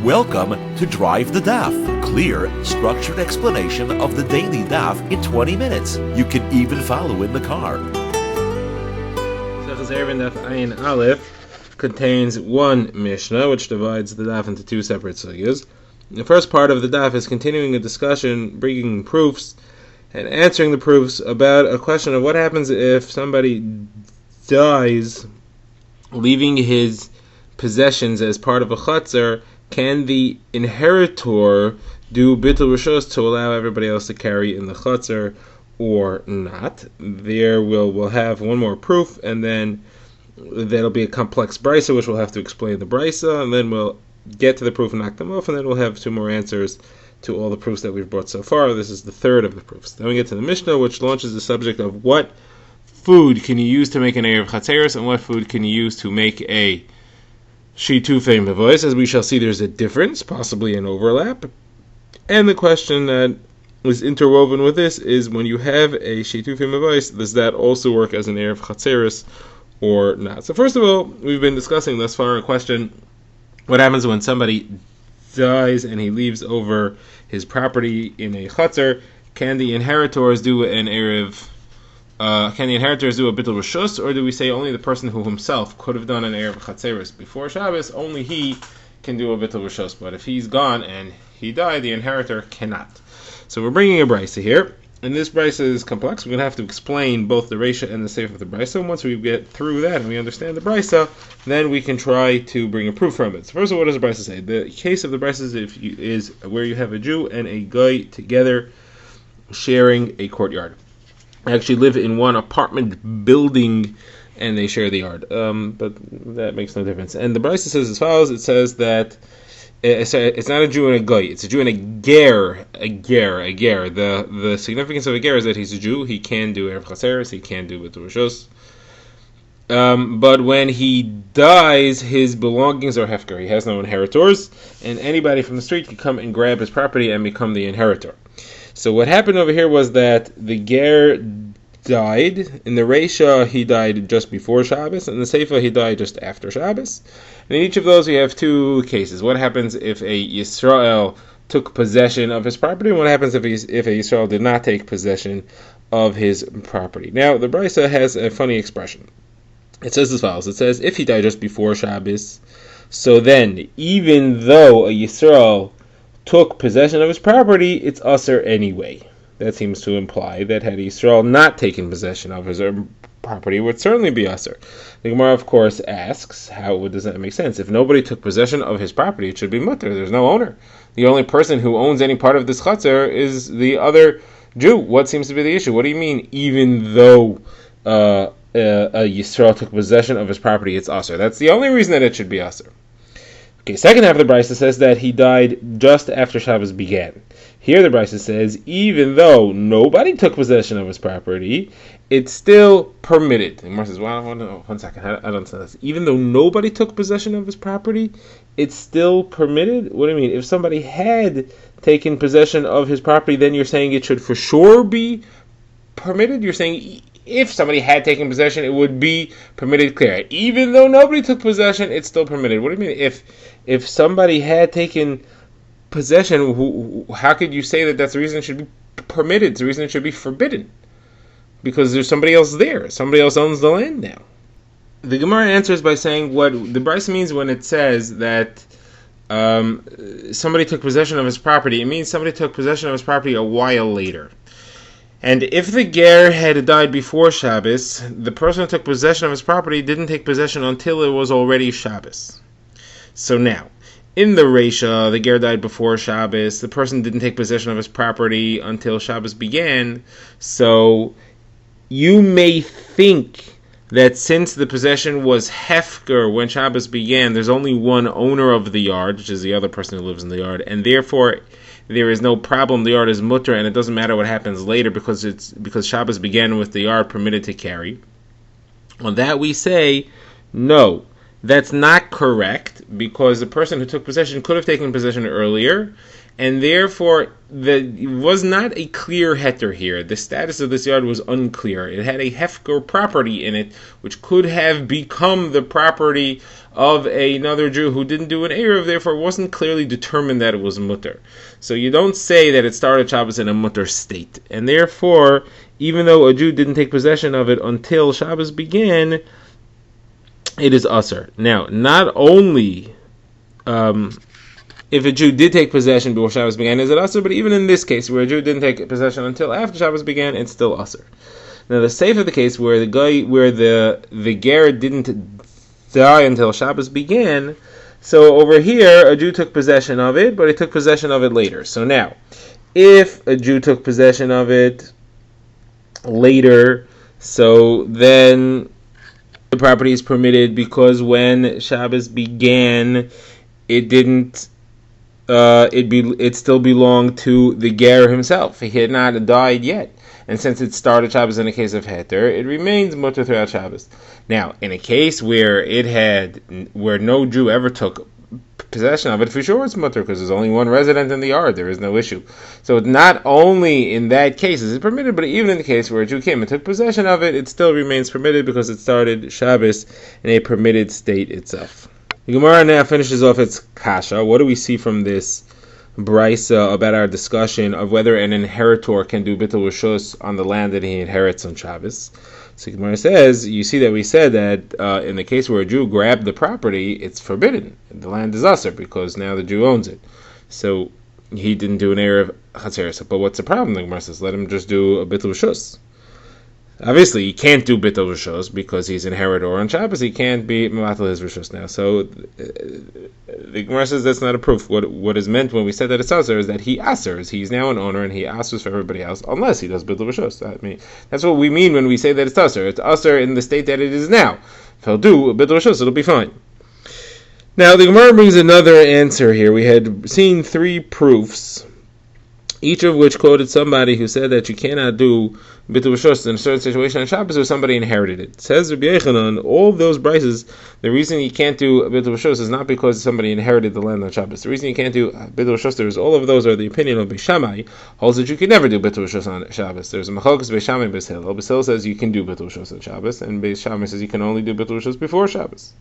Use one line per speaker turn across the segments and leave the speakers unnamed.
Welcome to Drive the Daf, clear, structured explanation of the daily Daf in 20 minutes. You can even follow in the car.
Eruvin Daf Ayin Aleph contains one Mishnah, which divides the Daf into two separate sugyas. The first part of the Daf is continuing a discussion, bringing proofs and answering the proofs about a question of what happens if somebody dies leaving his possessions as part of a chutzner. Can the inheritor do bitul rishos to allow everybody else to carry in the chutzner or not? There we'll have one more proof, and then that'll be a complex brisa, which we'll have to explain the brisa, and then we'll get to the proof and knock them off, and then we'll have two more answers to all the proofs that we've brought so far. This is the third of the proofs. Then we get to the Mishnah, which launches the subject of what food can you use to make an erev chatzeros, and what food can you use to make a shitufei mevois. As we shall see, there's a difference, possibly an overlap. And the question that is interwoven with this is, when you have a shitufei mevois, does that also work as an erev chatzeros or not? So first of all, we've been discussing thus far a question: what happens when somebody dies and he leaves over his property in a chutzner? Can the inheritors do an erev? Can the inheritors do a bitul rishus, or do we say only the person who himself could have done an erev chatzeros before Shabbos, only he can do a bitul rishus? But if he's gone and he died, the inheritor cannot. So we're bringing a brisa here, and this brisa is complex. We're going to have to explain both the reisha and the seif of the brisa. And once we get through that and we understand the brisa, then we can try to bring a proof from it. So first of all, what does the brisa say? The case of the brisa is where you have a Jew and a guy together sharing a courtyard. They actually live in one apartment building and they share the yard, but that makes no difference. And the brisa says as follows: it says that it's not a Jew and a guy, it's a Jew and a ger. The significance of a ger is that he's a Jew, he can do erev chatzeros, he can do bitul rishos. But when he dies, his belongings are hefker. He has no inheritors, and anybody from the street can come and grab his property and become the inheritor. So what happened over here was that the ger died. In the reisha, he died just before Shabbos, and in the seifa, he died just after Shabbos. And in each of those, we have two cases. What happens if a Yisrael took possession of his property, and what happens if a Yisrael did not take possession of his property? Now, the brisa has a funny expression. It says as follows: it says, if he died just before Shabbos, so then, even though a Yisrael took possession of his property, it's usher anyway. That seems to imply that had Yisrael not taken possession of his property, it would certainly be usher. The Gemara, of course, asks, how does that make sense? If nobody took possession of his property, it should be mutter. There's no owner. The only person who owns any part of this chutzner is the other Jew. What seems to be the issue? What do you mean, even though a Yisrael took possession of his property, it's usher? That's the only reason that it should be usher. Okay, second half of the brisa says that he died just after Shabbos began. Here the brisa says, even though nobody took possession of his property, it's still permitted. The Gemara says, well, one second, I don't understand this. Even though nobody took possession of his property, it's still permitted? What do you mean? If somebody had taken possession of his property, then you're saying it should for sure be permitted? You're saying if somebody had taken possession, it would be permitted, clear. Even though nobody took possession, it's still permitted. What do you mean? If somebody had taken possession, how could you say that that's the reason it should be permitted? It's the reason it should be forbidden. Because there's somebody else there. Somebody else owns the land now. The Gemara answers by saying what the brisa means when it says that somebody took possession of his property. It means somebody took possession of his property a while later. And if the ger had died before Shabbos, the person who took possession of his property didn't take possession until it was already Shabbos. So now, in the reisha, the ger died before Shabbos, the person didn't take possession of his property until Shabbos began, so you may think that since the possession was hefker when Shabbos began, there's only one owner of the yard, which is the other person who lives in the yard, and therefore there is no problem, the yard is mutter, and it doesn't matter what happens later because Shabbos began with the yard permitted to carry. On that we say, no, that's not correct, because the person who took possession could have taken possession earlier, and therefore it was not a clear heter here. The status of this yard was unclear. It had a hefker property in it, which could have become the property of another Jew who didn't do an Eruv, therefore it wasn't clearly determined that it was mutter. So you don't say that it started Shabbos in a mutter state. And therefore, even though a Jew didn't take possession of it until Shabbos began, it is usher. Now, not only if a Jew did take possession before Shabbos began, is it usher? But even in this case, where a Jew didn't take possession until after Shabbos began, it's still usher. Now, the safe of the case where the ger didn't die until Shabbos began, so over here a Jew took possession of it, but he took possession of it later. So now, if a Jew took possession of it later, so then the property is permitted because when Shabbos began, it didn't. It still belonged to the ger himself. He had not died yet, and since it started Shabbos in a case of heter, it remains mutter throughout Shabbos. Now, in a case where no Jew ever took possession of it, for sure it's mutter because there's only one resident in the yard. There is no issue. So not only in that case is it permitted, but even in the case where a Jew came and took possession of it, it still remains permitted because it started Shabbos in a permitted state itself. The Gemara now finishes off its kasha. What do we see from this brisa about our discussion of whether an inheritor can do bitul rishus on the land that he inherits on Shabbos? So the Gemara says, you see that we said that in the case where a Jew grabbed the property, it's forbidden. The land is usher because now the Jew owns it. So he didn't do an erev chatzeres. But what's the problem? The Gemara says, let him just do a bitul rishus. Obviously, he can't do bitul rishus because he's inheritor on Shabbos. He can't be mevatel his rishus now. So the Gemara says that's not a proof. What is meant when we said that it's aser is that he asers. He's now an owner and he asers for everybody else unless he does bitul rishus. I mean, that's what we mean when we say that it's aser. It's aser in the state that it is now. If he'll do bitul rishus, it'll be fine. Now the Gemara brings another answer here. We had seen 3 proofs, each of which quoted somebody who said that you cannot do bitul rishus in a certain situation on Shabbos or somebody inherited it. It says Rabbi Yechanan, all those brises, the reason you can't do bitul rishus is not because somebody inherited the land on Shabbos. The reason you can't do bitul rishus, all of those are the opinion of Beis Shammai, holds that you can never do bitul rishus on Shabbos. There's a machlokes Beis Shammai and Beis Hillel. Beis Hillel says you can do bitul rishus on Shabbos, and Beis Shammai says you can only do bitul rishus before Shabbos.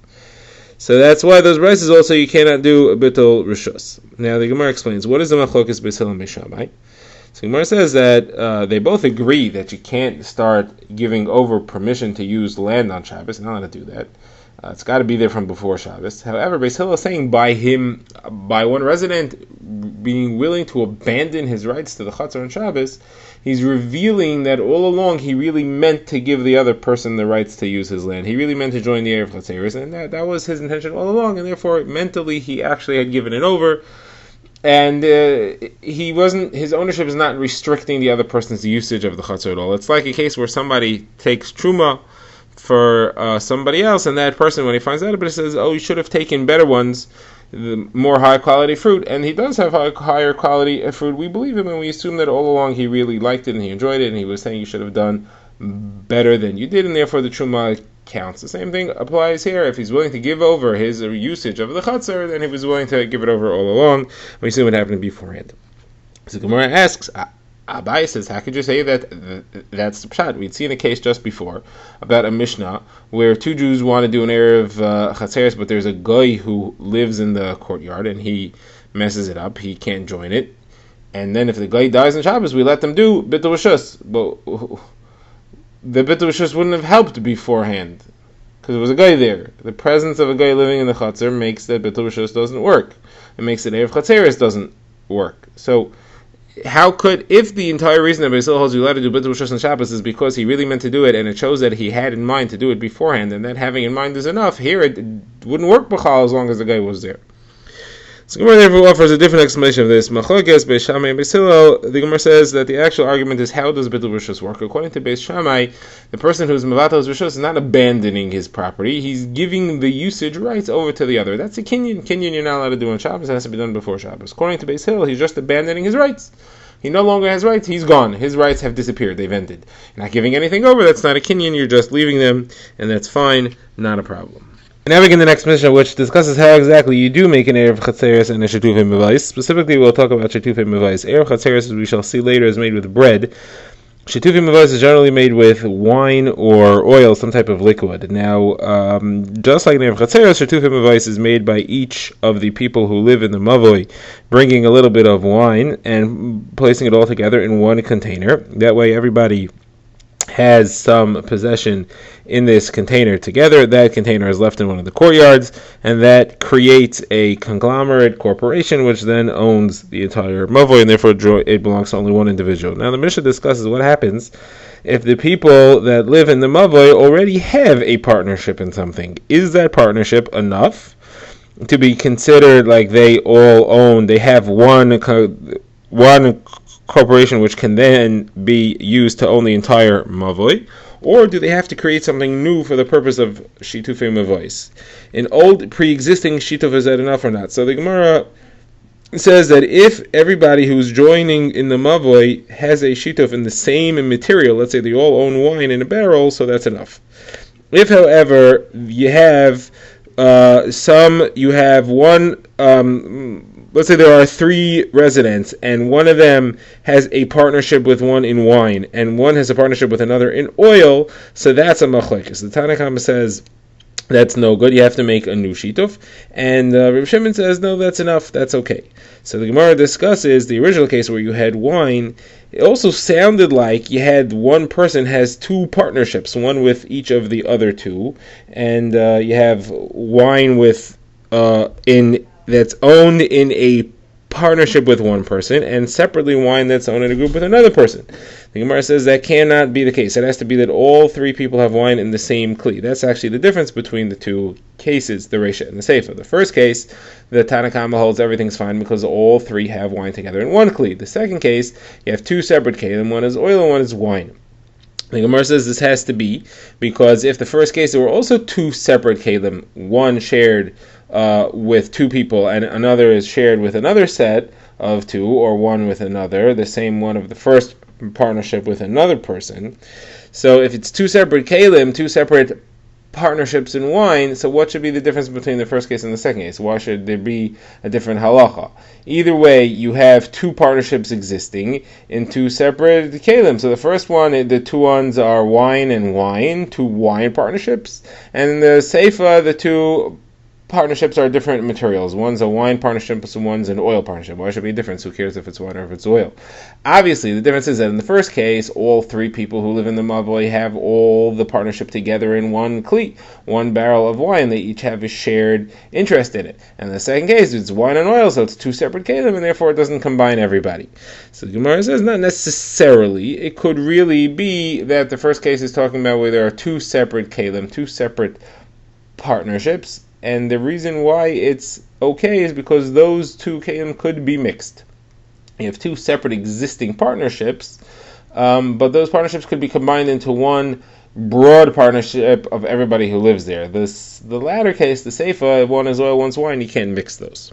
So that's why those brises also you cannot do a bitul rishus. Now the Gemara explains, what is the machlokes Beis Hillel and Beis Shammai? So Gemara says that they both agree that you can't start giving over permission to use land on Shabbos. You're not allowed to do that. It's got to be there from before Shabbos. However, Beis Hillel is saying by one resident being willing to abandon his rights to the Chatzar on Shabbos, he's revealing that all along he really meant to give the other person the rights to use his land. He really meant to join the Erev Chatzeres, and that was his intention all along, and therefore mentally he actually had given it over. And he wasn't. His ownership is not restricting the other person's usage of the chatzor at all. It's like a case where somebody takes truma for somebody else, and that person, when he finds out about it, says, "Oh, you should have taken better ones, the more high quality fruit." And he does have higher quality fruit. We believe him, and we assume that all along he really liked it and he enjoyed it, and he was saying you should have done better than you did, and therefore the truma counts. The same thing applies here. If he's willing to give over his usage of the chatzar, then he was willing to give it over all along. We see what happened beforehand. So Gemara asks, Abai says, how could you say that that's the pshat? We'd seen a case just before about a Mishnah where 2 Jews want to do an erev chatzeres, but there's a guy who lives in the courtyard and he messes it up. He can't join it. And then if the guy dies on Shabbos, we let them do bitul rishus. But the bitul rishus wouldn't have helped beforehand because there was a guy there. The presence of a guy living in the chatzar makes that bitul rishus doesn't work. It makes that erev chatzeres doesn't work. So how could, if the entire reason that Beis Hillel holds you allowed to do bitul rishus on Shabbos is because he really meant to do it and it shows that he had in mind to do it beforehand, and that having in mind is enough, here it wouldn't work b'chal as long as the guy was there. So Gemara therefore offers a different explanation of this. Machlokes Beis Shammai and Beis Hillel, the Gemara says that the actual argument is how does bitul rishus work? According to Beis Shammai, the person who's mevatel his rishus is not abandoning his property; he's giving the usage rights over to the other. That's a kinyan. Kinyan you're not allowed to do on Shabbos; it has to be done before Shabbos. According to Beis Hillel, he's just abandoning his rights. He no longer has rights; he's gone. His rights have disappeared; they've ended. You're not giving anything over. That's not a kinyan. You're just leaving them, and that's fine. Not a problem. Now we begin the next Mishnah, which discusses how exactly you do make an Erev Chatzeres and a Shetufei Mevais. Specifically, we'll talk about Shetufei Mevais. Erev Chatzeres, as we shall see later, is made with bread. Shetufei Mevais is generally made with wine or oil, some type of liquid. Now, just like an Erev Chatzeres, Shetufei Mevais is made by each of the people who live in the Mavoi, bringing a little bit of wine and placing it all together in one container. That way, everybody has some possession in this container together. That container is left in one of the courtyards, and that creates a conglomerate corporation which then owns the entire mavoi, and therefore it belongs to only one individual. Now the Mishnah discusses what happens if the people that live in the mavoi already have a partnership in something. Is that partnership enough to be considered like they all own, they have one corporation which can then be used to own the entire mavoi, or do they have to create something new for the purpose of shitufei mavos? An old pre-existing shituf, is that enough or not? So the Gemara says that if everybody who's joining in the mavoi has a shituf in the same material, let's say they all own wine in a barrel, so that's enough. If, however, you have let's say there are 3 residents, and one of them has a partnership with one in wine, and one has a partnership with another in oil, so that's a machlekes. The Tanna Kama says that's no good, you have to make a new shituf, and Reb Shimon says no, that's enough, that's okay. So the Gemara discusses the original case where you had wine. It also sounded like you had one person has 2 partnerships, one with each of the other 2, and you have wine with that's owned in a partnership with one person, and separately wine that's owned in a group with another person. The Gemara says that cannot be the case. It has to be that all 3 people have wine in the same kli. That's actually the difference between the 2 cases, the Reisha and the Seifa. The first case, the Tanna Kama holds everything's fine because all 3 have wine together in one kli. The second case, you have 2 separate kelim, one is oil and one is wine. The Gemara says this has to be because if the first case there were also 2 separate kelim, one shared with 2 people and another is shared with another set of 2, or one with another, the same one of the first partnership with another person. So if it's 2 separate kelim, 2 separate partnerships in wine, so what should be the difference between the first case and the second case? Why should there be a different halacha? Either way, you have 2 partnerships existing in 2 separate kelim. So the first one, the 2 ones are wine and wine, 2 wine partnerships, and in the Seifa, the 2 partnerships are different materials. One's a wine partnership, and one's an oil partnership. Why should it be a difference? Who cares if it's wine or if it's oil? Obviously, the difference is that in the first case, all 3 people who live in the mavoi have all the partnership together in one kli, one barrel of wine. They each have a shared interest in it. And in the second case, it's wine and oil, so it's 2 separate kelim, and therefore it doesn't combine everybody. So the Gemara says not necessarily. It could really be that the first case is talking about where there are 2 separate kelim, 2 separate partnerships, and the reason why it's okay is because those 2 kelim could be mixed. You have 2 separate existing partnerships, but those partnerships could be combined into one broad partnership of everybody who lives there. The latter case, the Seifa, if one is oil, one's wine, you can't mix those.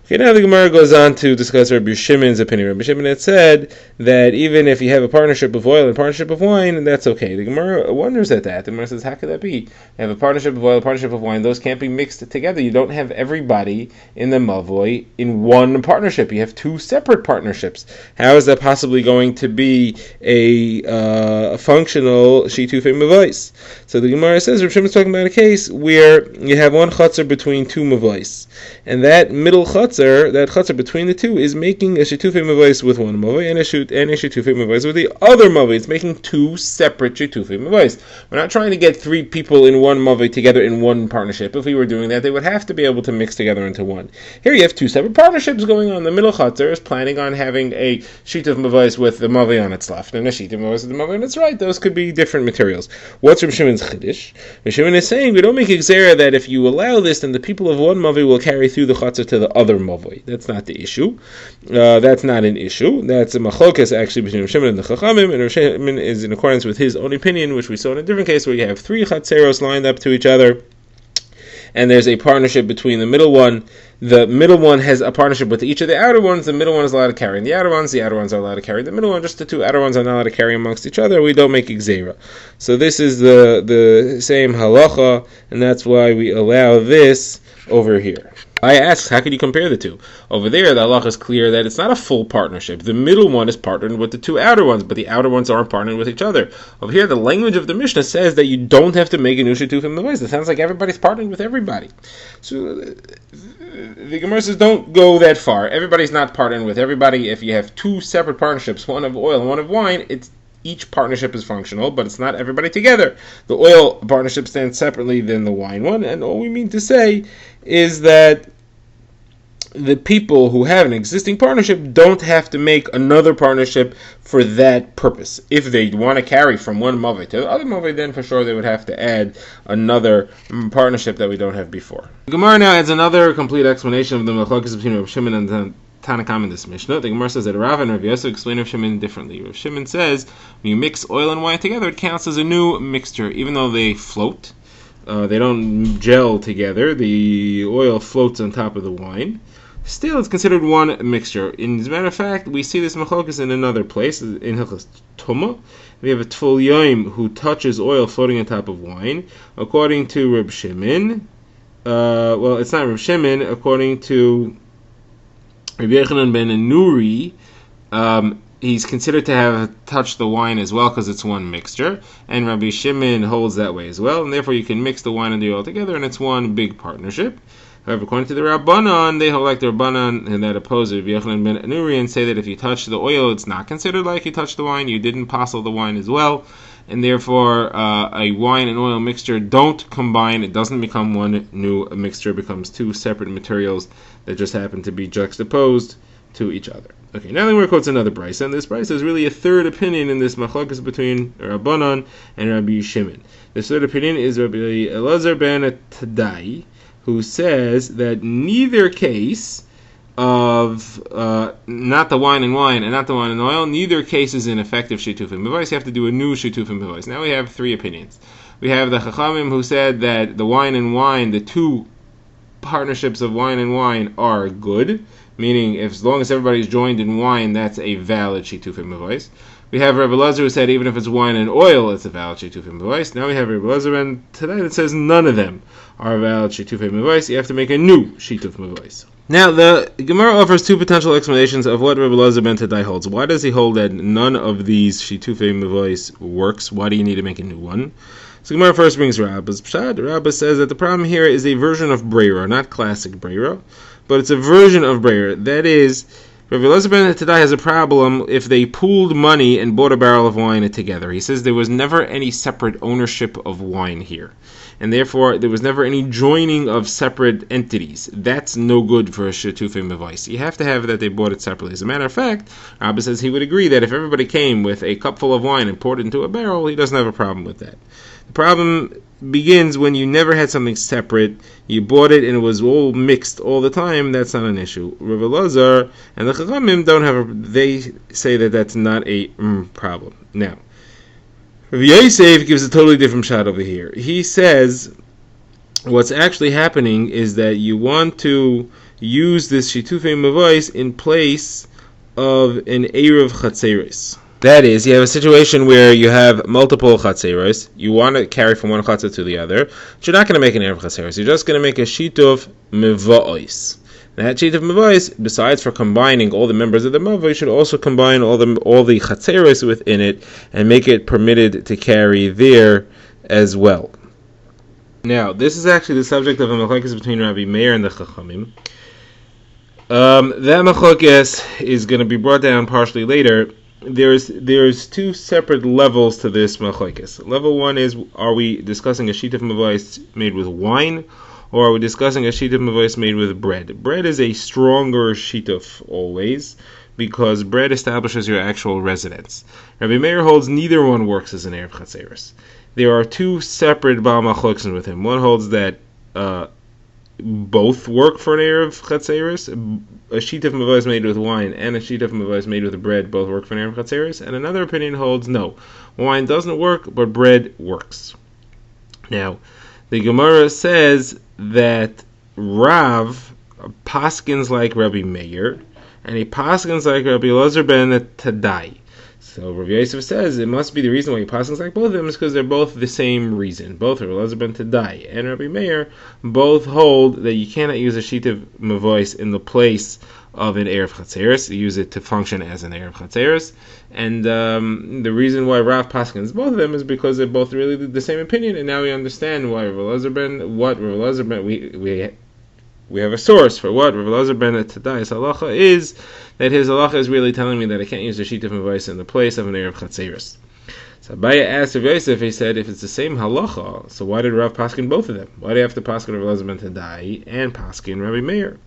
Okay, now the Gemara goes on to discuss Rabbi Shimon's opinion. Rabbi Shimon had said that even if you have a partnership of oil and a partnership of wine, that's okay. The Gemara wonders at that. The Gemara says, how could that be? You have a partnership of oil, a partnership of wine, those can't be mixed together. You don't have everybody in the mavoi in one partnership. You have 2 separate partnerships. How is that possibly going to be a functional shitufei mavos? So the Gemara says, Rabbi Shimon's talking about a case where you have one chutzner between 2 mavos, and that middle chutzner, that chutzner between the 2, is making a shitufei mavos with one mavoi and a shitufei mavos with the other mavoi. It's making 2 separate shitufei mavos. We're not trying to get 3 people in one mavoi together in one partnership. If we were doing that, they would have to be able to mix together into one. Here you have 2 separate partnerships going on. The middle chutzner is planning on having a shituf mavos with the mavoi on its left and a shituf mavos with the mavoi on its right. Those could be different materials. What's Reb Shimon's chiddush? Reb Shimon is saying we don't make a gzera that if you allow this, then the people of one mavoi will carry through the chutzner to the other mavoi. That's not the issue. That's not an issue. That's a machlokas actually between Reb Shimon and the Chachamim, and Reb Shimon is in accordance with his own opinion, which we saw in a different case where you have 3 chatzeros lined up to each other, and there's a partnership between the middle one. The middle one has a partnership with each of the outer ones. The middle one is allowed to carry the outer ones. The outer ones are allowed to carry the middle one. Just the two outer ones are not allowed to carry amongst each other. We don't make Gzeira. So this is the same halacha, and that's why we allow this over here. I ask, how can you compare the two? Over there, the halacha is clear that it's not a full partnership. The middle one is partnered with the two outer ones, but the outer ones aren't partnered with each other. Over here, the language of the Mishnah says that you don't have to make a new shitufim mevais. It sounds like everybody's partnered with everybody. So the Gemara says don't go that far. Everybody's not partnering with everybody. If you have two separate partnerships, one of oil and one of wine, each partnership is functional, but it's not everybody together. The oil partnership stands separately than the wine one, and all we mean to say is that the people who have an existing partnership don't have to make another partnership for that purpose. If they want to carry from one maveh to the other maveh, then for sure they would have to add another partnership that we don't have before. The Gemara now adds another complete explanation of the machlokes between Rav Shimon and Tanakam in this Mishnah. The Gemara says that Rav and Rav Yosef explain Rav Shimon differently. Rav Shimon says when you mix oil and wine together, it counts as a new mixture, even though they float. They don't gel together. The oil floats on top of the wine. Still, it's considered one mixture. As a matter of fact, we see this machlokes in another place, in Hilchos Tumah. We have a Tful Yoim who touches oil floating on top of wine. According to Reb Shimon, well, it's not Reb Shimon. According to Rabbi Yochanan ben Nuri, he's considered to have touched the wine as well because it's one mixture, and Rabbi Shimon holds that way as well, and therefore you can mix the wine and the oil together, and it's one big partnership. However, according to the Rabbanan, they hold like the Rabbanan and that oppose Rabbi Yochanan ben Nuri and say that if you touch the oil, it's not considered like you touched the wine. You didn't passel the wine as well, and therefore a wine and oil mixture don't combine. It doesn't become one new mixture. It becomes two separate materials that just happen to be juxtaposed to each other. Okay, now the Gemara quotes another brisa, and this brisa is really a third opinion in this machlokes between Rabbanan and Rabbi Shimon. This third opinion is Rabbi Elazar ben Tadai, who says that neither case of not the wine and wine and not the wine and oil, neither case is an effective shitufim mevais. You have to do a new shitufim mevais. Now we have three opinions. We have the Chachamim who said that the wine and wine, the two partnerships of wine and wine are good, meaning if, as long as everybody's joined in wine, that's a valid shitufim mevais. We have Rabbi Elazar who said even if it's wine and oil, it's a valid shitufim mevais. Now we have Rabbi Elazar and today that says none of them are valid shitufim mevais. You have to make a new shituf mevais. Now the Gemara offers two potential explanations of what Rabbi Elazar ben Tadai holds. Why does he hold that none of these shitufim mevais works? Why do you need to make a new one? So Gemara first brings Rabba's Pshad. Rabba says that the problem here is a version of Breira, not classic Breira, but it's a version of Breira. That is, Rabbi Elazar ben Tadai has a problem if they pooled money and bought a barrel of wine together. He says there was never any separate ownership of wine here, and therefore there was never any joining of separate entities. That's no good for a shitufim mevais. You have to have that they bought it separately. As a matter of fact, Rabbi says he would agree that if everybody came with a cup full of wine and poured it into a barrel, he doesn't have a problem with that. The problem begins when you never had something separate, you bought it and it was all mixed all the time. That's not an issue. Rabbi Elazar and the Chachamim don't have they say that that's not a problem. Now, Rabbi Yosef gives a totally different shot over here. He says what's actually happening is that you want to use this shitufei mevais in place of an Eruv Chatzeres. That is, you have a situation where you have multiple chatzeros. You want to carry from one chatzah to the other. But you're not going to make an erev chatzeros. You're just going to make a shituf meva'os. That shituf meva'os, besides for combining all the members of the mavah, you should also combine all the chatzeros within it and make it permitted to carry there as well. Now, this is actually the subject of a machlokes between Rabbi Meir and the Chachamim. That machlokes is going to be brought down partially later. There's two separate levels to this machlokes. Level one is, are we discussing a shituf mevais made with wine, or are we discussing a shituf mevais made with bread? Bread is a stronger shituf always, because bread establishes your actual residence. Rabbi Meir holds neither one works as an erev chatzeres. There are two separate baal machlokes with him. One holds that both work for an erev chatzeres. A shituf mevais made with wine and a shituf mevais made with bread both work for an erev chatzeres. And another opinion holds no, wine doesn't work, but bread works. Now, the Gemara says that Rav paskins like Rabbi Meir, and he paskins like Rabbi Elazar ben Tadai. So Rabbi Yosef says it must be the reason why he paskins like both of them is because they're both the same reason. Both Rabbi Elazar ben Tadai and Rabbi Meir both hold that you cannot use a sheet of mavois in the place of an Erev Chatzeres. You use it to function as an Erev Chatzeres. And the reason why Rav paskins both of them is because they're both really the same opinion, and now we understand why Rabbi Elazar ben we have a source for what Rabbi Elazar ben Tadai's halacha is, that his halacha is really telling me that I can't use a sheet of mavois in the place of an Erev Chatzeres. So Abaya asked Rav Yosef, he said, if it's the same halacha, so why did Rav paskin both of them? Why do you have to paskin Rabbi Elazar ben Tadai and paskin Rabbi Meir?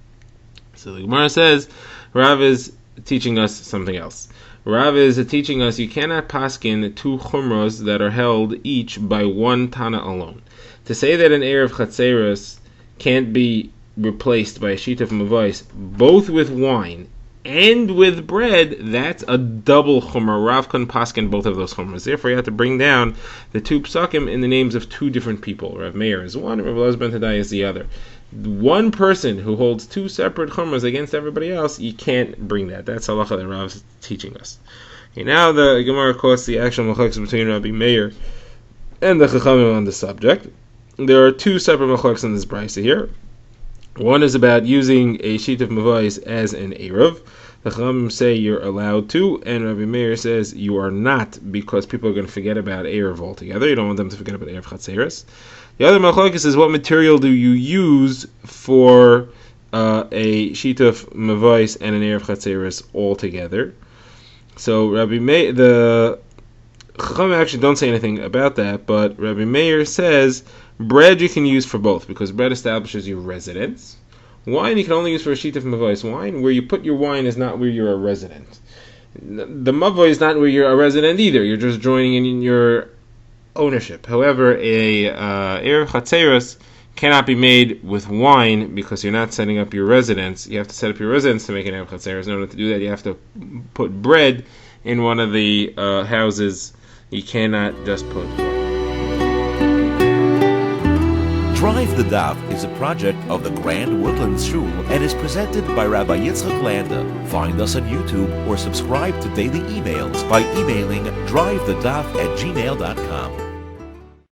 So the Gemara says, Rav is teaching us something else. Rav is teaching us you cannot paskin two chumros that are held each by one Tana alone. To say that an Erev Chatzeres can't be replaced by a sheet of mavois, both with wine and with bread, that's a double chumrah. Rav couldn't paskin both of those chumras. Therefore, you have to bring down the two psakim in the names of two different people. Rav Meir is one, Rav Elazar ben Tadai is the other. One person who holds two separate chumras against everybody else, you can't bring that. That's halacha that Rav is teaching us. Okay, now the Gemara quotes the actual machlokes between Rabbi Meir and the Chachamim on the subject. There are two separate machlokes in this brisa here. One is about using a sheet of mavois as an Erev. The Chachamim say you're allowed to, and Rabbi Meir says you are not, because people are going to forget about Erev altogether. You don't want them to forget about Erev Chatzeres. The other machlokes is what material do you use for a sheet of mavois and an Erev Chatzeres altogether. So the Chachamim actually don't say anything about that, but Rabbi Meir says bread you can use for both, because bread establishes your residence. Wine you can only use for a sheet of mavois. Wine, where you put your wine, is not where you're a resident. The mavois is not where you're a resident either. You're just joining in your ownership. However, a Erev Chatzeres cannot be made with wine, because you're not setting up your residence. You have to set up your residence to make an Erev Chatzeres. In order to do that, you have to put bread in one of the houses. You cannot just put wine.
Drive the Daf is a project of the Grand Woodlands Shul and is presented by Rabbi Yitzchak Landa. Find us on YouTube or subscribe to daily emails by emailing drivethedaf@gmail.com.